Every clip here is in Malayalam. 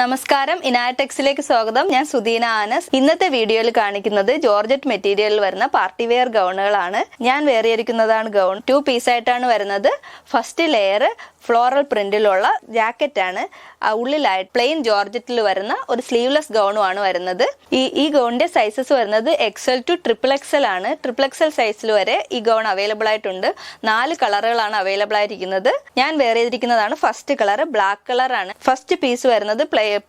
നമസ്കാരം, ഇനാടെക്സിലേക്ക് സ്വാഗതം. ഞാൻ സുദീന ആനസ്. ഇന്നത്തെ വീഡിയോയിൽ കാണിക്കുന്നത് ജോർജറ്റ് മെറ്റീരിയലിൽ വരുന്ന പാർട്ടി വെയർ ഗൗണുകളാണ്. ഞാൻ വേറിയിരിക്കുന്നതാണ് ഗൗൺ. 2 പീസായിട്ടാണ് വരുന്നത്. ഫസ്റ്റ് ലെയർ ഫ്ലോറൽ പ്രിന്റിലുള്ള ജാക്കറ്റ് ആണ്. ഉള്ളിലായിട്ട് പ്ലെയിൻ ജോർജറ്റിൽ വരുന്ന ഒരു സ്ലീവ്ലെസ് ഗൗണുമാണ് വരുന്നത്. ഈ ഗൗണിന്റെ സൈസസ് വരുന്നത് XL to XXL ആണ്. XXL സൈസിൽ വരെ ഈ ഗൗൺ അവൈലബിൾ ആയിട്ടുണ്ട്. 4 കളറുകളാണ് അവൈലബിൾ ആയിരിക്കുന്നത്. ഞാൻ വേറെ ചെയ്തിരിക്കുന്നതാണ് ഫസ്റ്റ് കളർ. ബ്ലാക്ക് കളർ ആണ്. ഫസ്റ്റ് പീസ് വരുന്നത്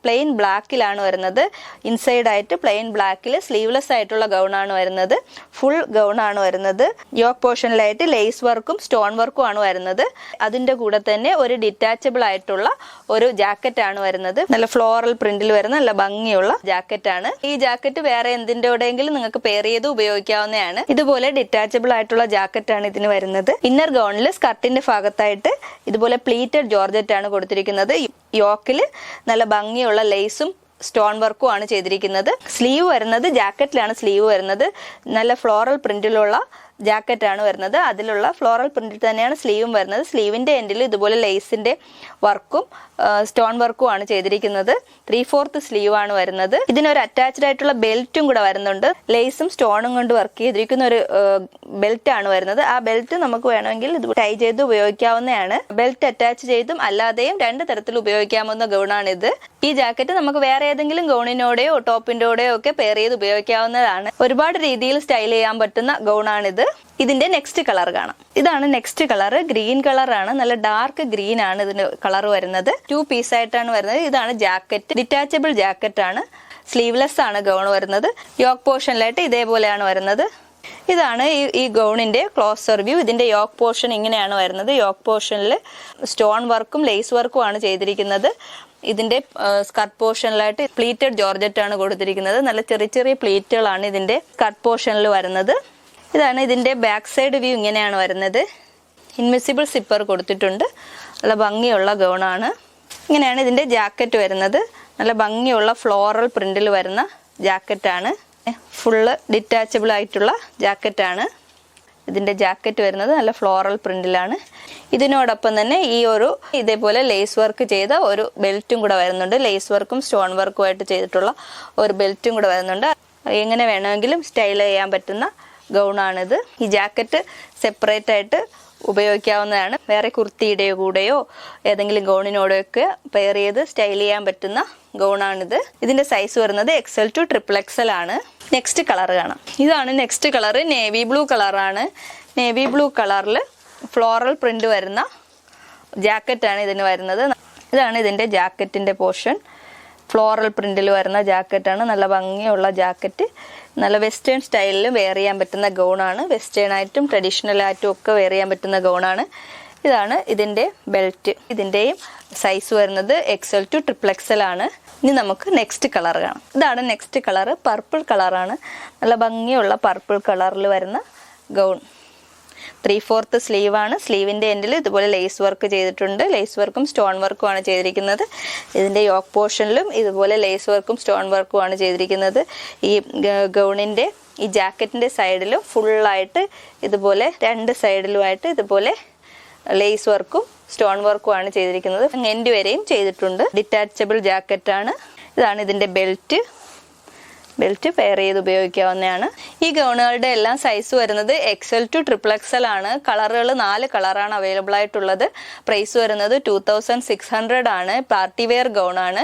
പ്ലെയിൻ ബ്ലാക്കിലാണ് വരുന്നത്. ഇൻസൈഡ് ആയിട്ട് പ്ലെയിൻ ബ്ലാക്കിൽ സ്ലീവ്ലെസ് ആയിട്ടുള്ള ഗൗൺ ആണ് വരുന്നത്. ഫുൾ ഗൗൺ ആണ് വരുന്നത്. യോക്ക് പോർഷനിലായിട്ട് ലേസ് വർക്കും സ്റ്റോൺ വർക്കും ആണ് വരുന്നത്. അതിന്റെ കൂടെ തന്നെ ഒരു ഡിറ്റാച്ചബിൾ ആയിട്ടുള്ള ഒരു ജാക്കറ്റ് ആണ് വരുന്നത്. നല്ല ഫ്ലോറൽ പ്രിന്റിൽ വരുന്ന നല്ല ഭംഗിയുള്ള ജാക്കറ്റ് ആണ്. ഈ ജാക്കറ്റ് വേറെ എന്തിന്റെ കൂടെയെങ്കിലും നിങ്ങൾക്ക് പെയർ ചെയ്ത് ഉപയോഗിക്കാവുന്നതാണ്. ഇതുപോലെ ഡിറ്റാച്ചബിൾ ആയിട്ടുള്ള ജാക്കറ്റ് ആണ് ഇതിന് വരുന്നത്. ഇന്നർ ഗൗണിൽ സ്കർട്ടിന്റെ ഭാഗത്തായിട്ട് ഇതുപോലെ പ്ലീറ്റഡ് ജോർജറ്റ് ആണ് കൊടുത്തിരിക്കുന്നത്. യോക്കില് നല്ല ഭംഗിയുള്ള ലേസും സ്റ്റോൺ വർക്കും ആണ് ചെയ്തിരിക്കുന്നത്. സ്ലീവ് വരുന്നത് ജാക്കറ്റിലാണ് സ്ലീവ് വരുന്നത്. നല്ല ഫ്ലോറൽ പ്രിന്റിലുള്ള ജാക്കറ്റ് ആണ് വരുന്നത്. അതിലുള്ള ഫ്ലോറൽ പ്രിന്റിൽ തന്നെയാണ് സ്ലീവും വരുന്നത്. സ്ലീവിന്റെ എൻഡിൽ ഇതുപോലെ ലേസിന്റെ വർക്കും സ്റ്റോൺ വർക്കും ആണ് ചെയ്തിരിക്കുന്നത്. 3/4 സ്ലീവ് ആണ് വരുന്നത്. ഇതിനൊരു അറ്റാച്ച്ഡ് ആയിട്ടുള്ള ബെൽറ്റും കൂടെ വരുന്നുണ്ട്. ലേസും സ്റ്റോണും കൊണ്ട് വർക്ക് ചെയ്തിരിക്കുന്ന ഒരു ബെൽറ്റ് ആണ് വരുന്നത്. ആ ബെൽറ്റ് നമുക്ക് വേണമെങ്കിൽ ഇത് ടൈ ചെയ്ത് ഉപയോഗിക്കാവുന്നതാണ്. ബെൽറ്റ് അറ്റാച്ച് ചെയ്തും അല്ലാതെയും 2 തരത്തിൽ ഉപയോഗിക്കാവുന്ന ഗൗണാണിത്. ഈ ജാക്കറ്റ് നമുക്ക് വേറെ ഏതെങ്കിലും ഗൗണിനോടെയോ ടോപ്പിന്റോടെയോ ഒക്കെ പെയർ ചെയ്ത് ഉപയോഗിക്കാവുന്നതാണ്. ഒരുപാട് രീതിയിൽ സ്റ്റൈൽ ചെയ്യാൻ പറ്റുന്ന ഗൗണാണിത്. ഇതിന്റെ നെക്സ്റ്റ് കളർ കാണാം. ഇതാണ് നെക്സ്റ്റ് കളർ. ഗ്രീൻ കളർ ആണ്. നല്ല ഡാർക്ക് ഗ്രീൻ ആണ് ഇതിന് കളർ വരുന്നത്. 2 പീസായിട്ടാണ് വരുന്നത്. ഇതാണ് ജാക്കറ്റ്. ഡിറ്റാച്ചബിൾ ജാക്കറ്റ് ആണ്. സ്ലീവ്ലെസ് ആണ് ഗൗൺ വരുന്നത്. യോക്ക് പോർഷനിലായിട്ട് ഇതേപോലെയാണ് വരുന്നത്. ഇതാണ് ഈ ഗൗണിന്റെ ക്ലോസർ വ്യൂ. ഇതിന്റെ യോക്ക് പോർഷൻ ഇങ്ങനെയാണ് വരുന്നത്. യോക്ക് പോർഷനിൽ സ്റ്റോൺ വർക്കും ലേസ് വർക്കും ആണ് ചെയ്തിരിക്കുന്നത്. ഇതിന്റെ സ്കർട്ട് പോർഷനിലായിട്ട് പ്ലീറ്റഡ് ജോർജറ്റ് ആണ് കൊടുത്തിരിക്കുന്നത്. നല്ല ചെറിയ ചെറിയ പ്ലീറ്റുകളാണ് ഇതിന്റെ സ്കർട്ട് പോർഷനിൽ വരുന്നത്. ഇതാണ് ഇതിന്റെ ബാക്ക് സൈഡ് വ്യൂ. ഇങ്ങനെയാണ് വരുന്നത്. ഇൻവിസിബിൾ സിപ്പർ കൊടുത്തിട്ടുണ്ട്. നല്ല ഭംഗിയുള്ള ഗൗണാണ്. ഇങ്ങനെയാണ് ഇതിന്റെ ജാക്കറ്റ് വരുന്നത്. നല്ല ഭംഗിയുള്ള ഫ്ലോറൽ പ്രിന്റിൽ വരുന്ന ജാക്കറ്റാണ്. ഫുള്ള് ഡിറ്റാച്ചബിൾ ആയിട്ടുള്ള ജാക്കറ്റാണ്. ഇതിന്റെ ജാക്കറ്റ് വരുന്നത് നല്ല ഫ്ലോറൽ പ്രിന്റിലാണ്. ഇതിനോടൊപ്പം തന്നെ ഇതേപോലെ ലേസ് വർക്ക് ചെയ്ത ഒരു ബെൽറ്റും കൂടെ വരുന്നുണ്ട്. ലേസ് വർക്കും സ്റ്റോൺ വർക്കും ആയിട്ട് ചെയ്തിട്ടുള്ള ഒരു ബെൽറ്റും കൂടെ വരുന്നുണ്ട്. എങ്ങനെ വേണമെങ്കിലും സ്റ്റൈൽ ചെയ്യാൻ പറ്റുന്ന ഗൗണാണിത്. ഈ ജാക്കറ്റ് സെപ്പറേറ്റ് ആയിട്ട് ഉപയോഗിക്കാവുന്നതാണ്. വേറെ കുർത്തിയുടെ കൂടെയോ ഏതെങ്കിലും ഗൗണിനോടെയൊക്കെ പെയർ ചെയ്ത് സ്റ്റൈൽ ചെയ്യാൻ പറ്റുന്ന ഗൗണാണിത്. ഇതിന്റെ സൈസ് വരുന്നത് XL to XXL ആണ്. നെക്സ്റ്റ് കളർ കാണാം. ഇതാണ് നെക്സ്റ്റ് കളർ. നേവി ബ്ലൂ കളറാണ്. നേവി ബ്ലൂ കളറിൽ ഫ്ലോറൽ പ്രിന്റ് വരുന്ന ജാക്കറ്റാണ് ഇതിന് വരുന്നത്. ഇതാണ് ഇതിന്റെ ജാക്കറ്റിന്റെ പോർഷൻ. ഫ്ലോറൽ പ്രിന്റിൽ വരുന്ന ജാക്കറ്റാണ്. നല്ല ഭംഗിയുള്ള ജാക്കറ്റ്. നല്ല വെസ്റ്റേൺ സ്റ്റൈലിൽ വെയർ ചെയ്യാൻ പറ്റുന്ന ഗൗണാണ്. വെസ്റ്റേൺ ആയിട്ടും ട്രഡീഷണൽ ആയിട്ടും ഒക്കെ വെയർ ചെയ്യാൻ പറ്റുന്ന ഗൗണാണ്. ഇതാണ് ഇതിന്റെ ബെൽറ്റ്. ഇതിന്റെയും സൈസ് വരുന്നത് XL to XXL ആണ്. ഇനി നമുക്ക് നെക്സ്റ്റ് കളർ കാണാം. ഇതാണ് നെക്സ്റ്റ് കളർ. പർപ്പിൾ കളറാണ്. നല്ല ഭംഗിയുള്ള പർപ്പിൾ കളറിൽ വരുന്ന ഗൗൺ. 3/4 സ്ലീവ് ആണ്. സ്ലീവിന്റെ എൻഡിൽ ഇതുപോലെ ലേസ് വർക്ക് ചെയ്തിട്ടുണ്ട്. ലേസ് വർക്കും സ്റ്റോൺ വർക്കും ആണ് ചെയ്തിരിക്കുന്നത്. ഇതിന്റെ യോക്ക് പോർഷനിലും ഇതുപോലെ ലേസ് വർക്കും സ്റ്റോൺ വർക്കും ആണ് ചെയ്തിരിക്കുന്നത്. ഈ ഗൗണിന്റെ ഈ ജാക്കറ്റിന്റെ സൈഡിലും ഫുള്ളായിട്ട് ഇതുപോലെ 2 സൈഡിലുമായിട്ട് ഇതുപോലെ ലേസ് വർക്കും സ്റ്റോൺ വർക്കും ആണ് ചെയ്തിരിക്കുന്നത്. എൻഡ് വരെയും ചെയ്തിട്ടുണ്ട്. ഡിറ്റാച്ചബിൾ ജാക്കറ്റ് ആണ്. ഇതാണ് ഇതിന്റെ ബെൽറ്റ് പെയർ ചെയ്ത് ഉപയോഗിക്കാവുന്നതാണ്. ഈ ഗൗണുകളുടെ എല്ലാം സൈസ് വരുന്നത് XL to XXL ആണ്. കളറുകൾ 4 കളറാണ് അവൈലബിൾ ആയിട്ടുള്ളത്. പ്രൈസ് വരുന്നത് 2600 ആണ്. പാർട്ടി വെയർ ഗൗണാണ്.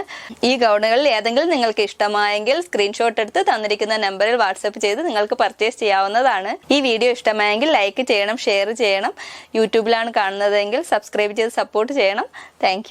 ഈ ഗൗണുകളിൽ ഏതെങ്കിലും നിങ്ങൾക്ക് ഇഷ്ടമായെങ്കിൽ സ്ക്രീൻഷോട്ട് എടുത്ത് തന്നിരിക്കുന്ന നമ്പറിൽ വാട്സപ്പ് ചെയ്ത് നിങ്ങൾക്ക് പർച്ചേസ് ചെയ്യാവുന്നതാണ്. ഈ വീഡിയോ ഇഷ്ടമായെങ്കിൽ ലൈക്ക് ചെയ്യണം, ഷെയർ ചെയ്യണം. യൂട്യൂബിലാണ് കാണുന്നതെങ്കിൽ സബ്സ്ക്രൈബ് ചെയ്ത് സപ്പോർട്ട് ചെയ്യണം. താങ്ക്